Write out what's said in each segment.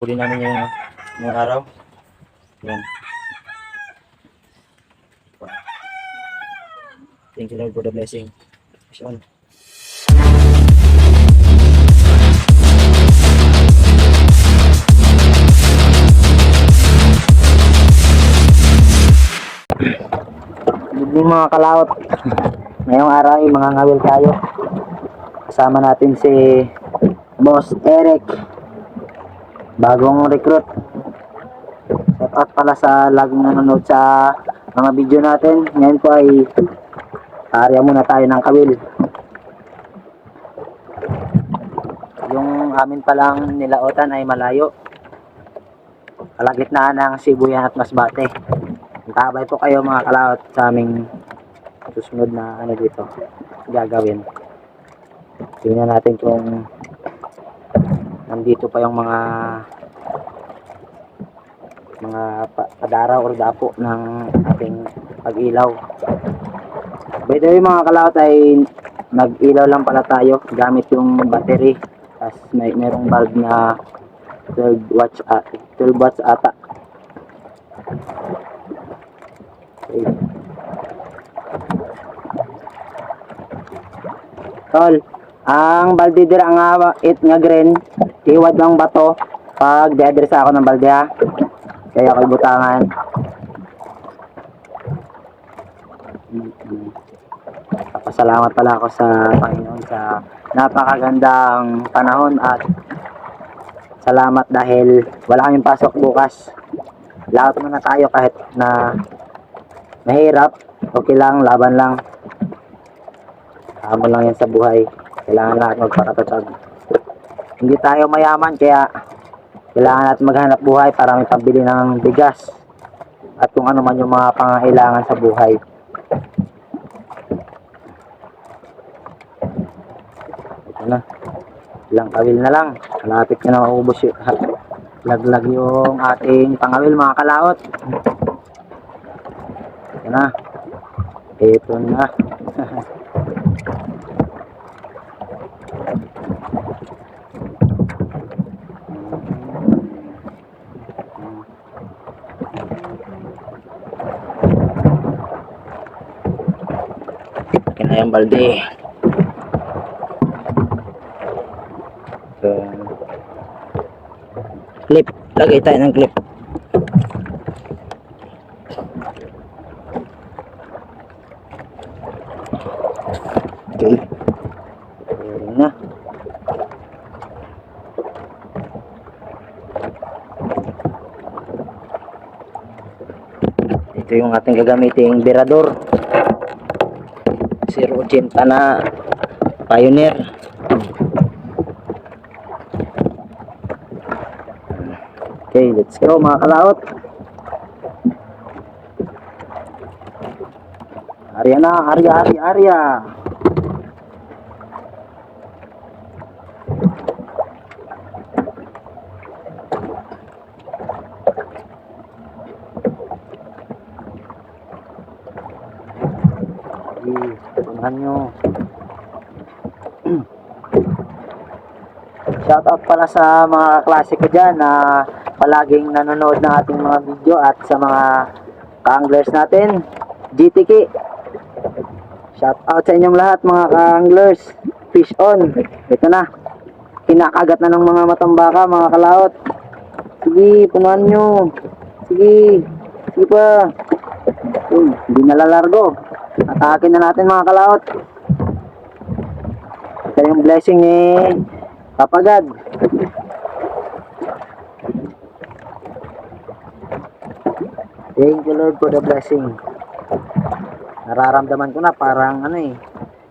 Huli namin yung araw. Yan. Thank you Lord for the blessing. Sean. Good evening mga kalaot. Ngayong araw ay mga ngawil tayo. Kasama natin si Boss Eric, bagong recruit. Shout out pala sa laging nanonood sa mga video natin. Ngayon po ay area muna tayo ng kawil. Yung amin palang nilaotan ay malayo, kalagitnaan ng Sibuyan at Masbate. Tabay po kayo mga kalaot sa aming susunod na dito gagawin. Tingnan natin kung nandito pa yung mga padaraw or dapo ng ating pag-ilaw. By the way mga kalaot ay nag-ilaw lang pala tayo gamit yung battery. Tapos merong bulb na 12 watts ata. Okay. Tol, ang balde dira nga nga green, iwad lang bato pag di-address ako ng balde ha. Kaya ako'y butangan. Papasalamat pala ako sa Panginoon sa napakagandang panahon at salamat dahil wala kaming pasok bukas. Lahat muna tayo kahit na mahirap, okay lang, laban lang. Tama lang yan sa buhay. Kailangan natin magpakatatag. Hindi tayo mayaman kaya kailangan natin maghanap buhay para may pambili ng bigas at kung ano man yung mga pangangailangan sa buhay. Ito na. Ilang kawil na lang. Malapit na maubos yung laglag yung ating pangawil mga kalaot. Ito na. Ito na. Ito na yung balde. Clip. Lagay tayo ng clip. Okay. Ayan na. Ito yung ating gagamiting berador. 0.80 na Pioneer. Okay, let's go mga kalaot. Arya na, arya. Tunahan nyo. Shoutout pala sa mga klase ko dyan na palaging nanonood ng ating mga video at sa mga ka-anglers natin. GTK. Shoutout sa inyong lahat mga ka-anglers. Fish on. Ito na. Kinakagat na ng mga matambaka mga kalaot. Sige, punuan nyo. Sige. Sige pa. Hindi nalalargo. Atakin na natin mga kalaot. Ito yung blessing ni Papagad. Thank you Lord for the blessing. Nararamdaman ko na parang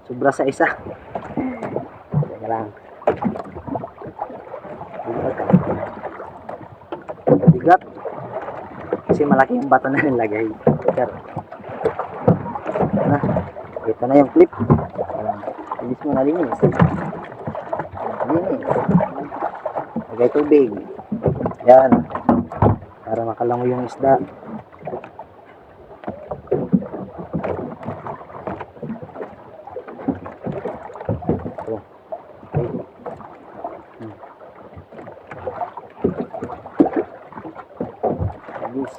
sobra sa isa. Teka lang. Bigat. Kasi malaki yung bato na nilagay. Pero ito na yung clip. Linis mo na linis. Lagay tubig. Yan. Para makalango yung isda. Ito. Yes.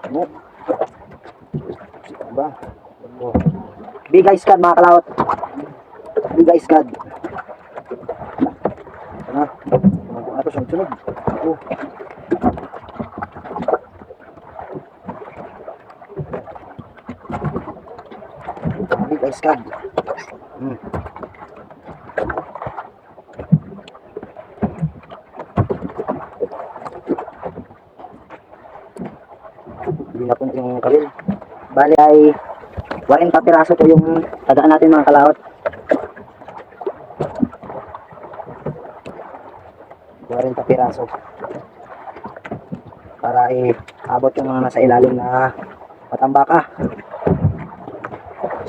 Ano? Diba? Big ice cad mga kalaot. Big ice cad. Ano? Ano ito sunod-sunod? Oh. Big ice cad. Hindi na po yung karil. Bali ay 40 piraso po yung tagaan natin mga kalaot. 40 piraso. Para abot yung mga nasa ilalim na patambaka.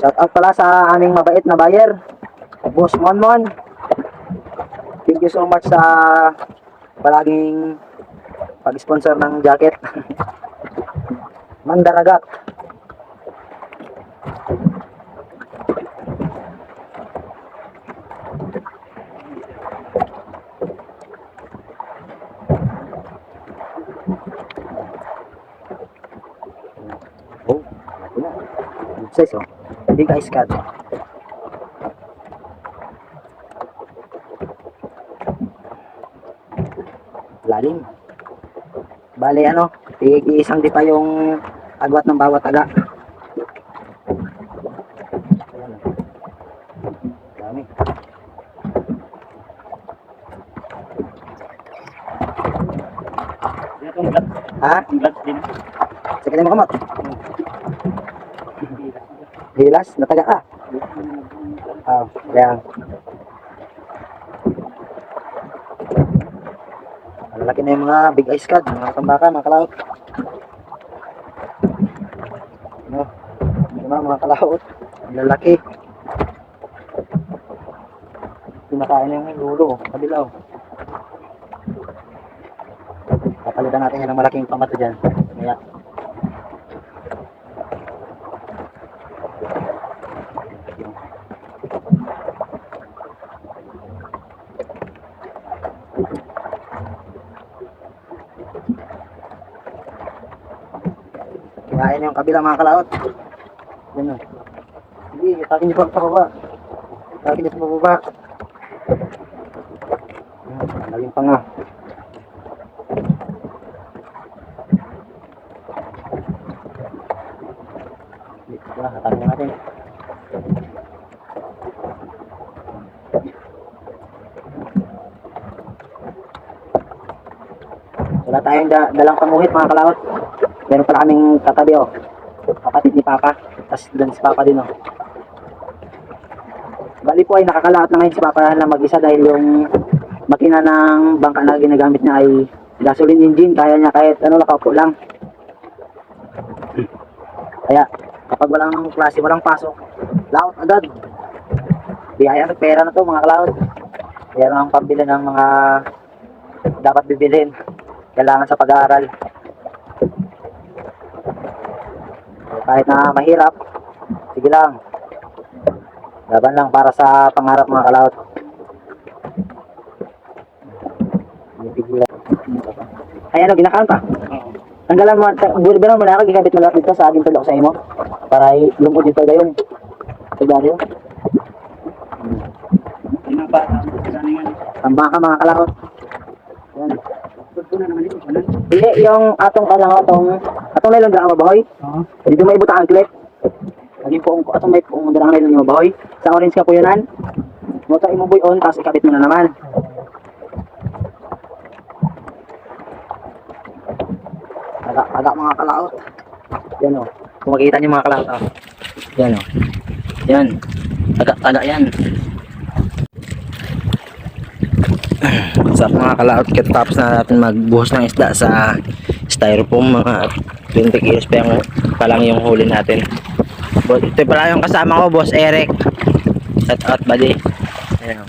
Shout out pala sa aming mabait na buyer, Boss Monmon. Thank you so much sa palaging pag-sponsor ng jacket. Mandaragat. Oh, good size oh. Big ice cad. Lalim. Bale ano, isang di pa yung agwat ng bawat taga. Ayan. Dami. Ha? Sige na makamot. Hilas, nataga ka. Oh, ayan. Malaki na yung mga big ice cad, mga tambaka, mga kalaot. Ano? Mga kalaot. Ang lalaki. Pinakain na yung lulo, kabilaw. Papalitan natin yan ng malaking pamato dyan. Kaya. Kinain yung kabila mga kalaot. Yan o. Hindi, takin niyo pa pababa. Takin niyo pa pababa. Laging pa nga. Hatakin na natin. Wala tayong dalang panguhit mga kalaot. Meron pala kaming katabi oh. Kapatid ni Papa. Tapos doon si Papa din oh. Bali po ay nakakalaot na ngayon si Papa na mag-isa dahil yung makina ng bangka na ginagamit niya ay gasoline engine. Kaya niya kahit ano nakaupo lang. Kaya kapag walang klase, walang pasok, laot agad. Biyaya ng pera na to mga kalaot. Kaya ang pambili ng mga dapat bibilhin. Kailangan sa pag-aaral. Kahit na mahirap, sige lang. Laban lang para sa pangarap mga kalaot. Ay ano, ginakaan pa? Tanggalan mo, bilang mo na ako, gigabit mo lahat dito sa aking tulok sa imo. Para lumod dito gayon. Tagario. Tambaka mga kalaot. Yan. Hindi, yung atong kalang atong nailong darang mabahoy. Dito may butang ang clip. Lagi po atong may darang nailong mabahoy. Sa orange ka po yanan. Moto imuboy on, tapos ikabit mo na naman. Taga mga kalaot. Yan o. Kung makikita niyo mga kalaot. Yan o. Yan. Taga yan. What's up mga kalaot, tapos na natin magbuhos ng isda sa styrofoam. Mga 20 kilos pa lang yung huli natin. Ito pala yung kasama ko, Boss Eric. Shout out buddy. Ayan.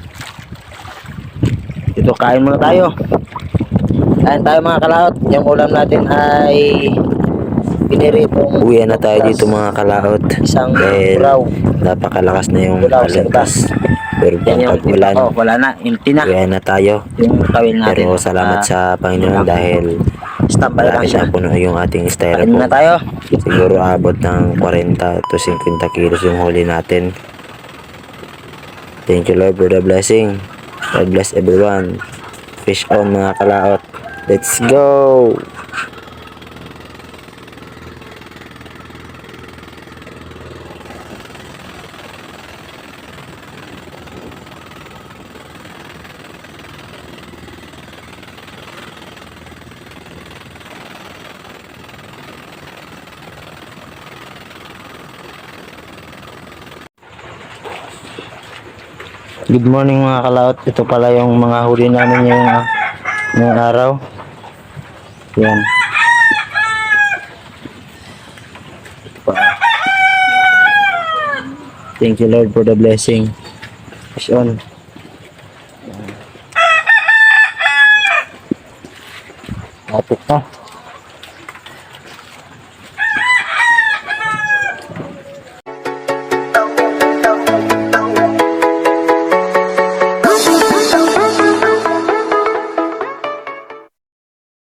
Dito kain muna tayo. Kain tayo mga kalaot. Yung ulam natin ay piniritong Uwian na tayo dito mga kalaot isang dahil buraw. napakalakas na yung Buraw sa alantas. Pero Yan yung pag-ulan, wala na, empty na. uwian na tayo. Yung kawin natin. Pero salamat sa Panginoon dahil standby lang malapit siya. na puno yung ating Kain styrofoam. na tayo. Siguro abot ng 40 to 50 kilos yung huli natin. Thank you Lord for the blessing. God bless everyone. Fish on mga kalaot. Let's go! Good morning mga kalaot. Ito pala yung mga huli namin ngayong araw. Yan. Thank you Lord for the blessing. Fish on. Lapit na.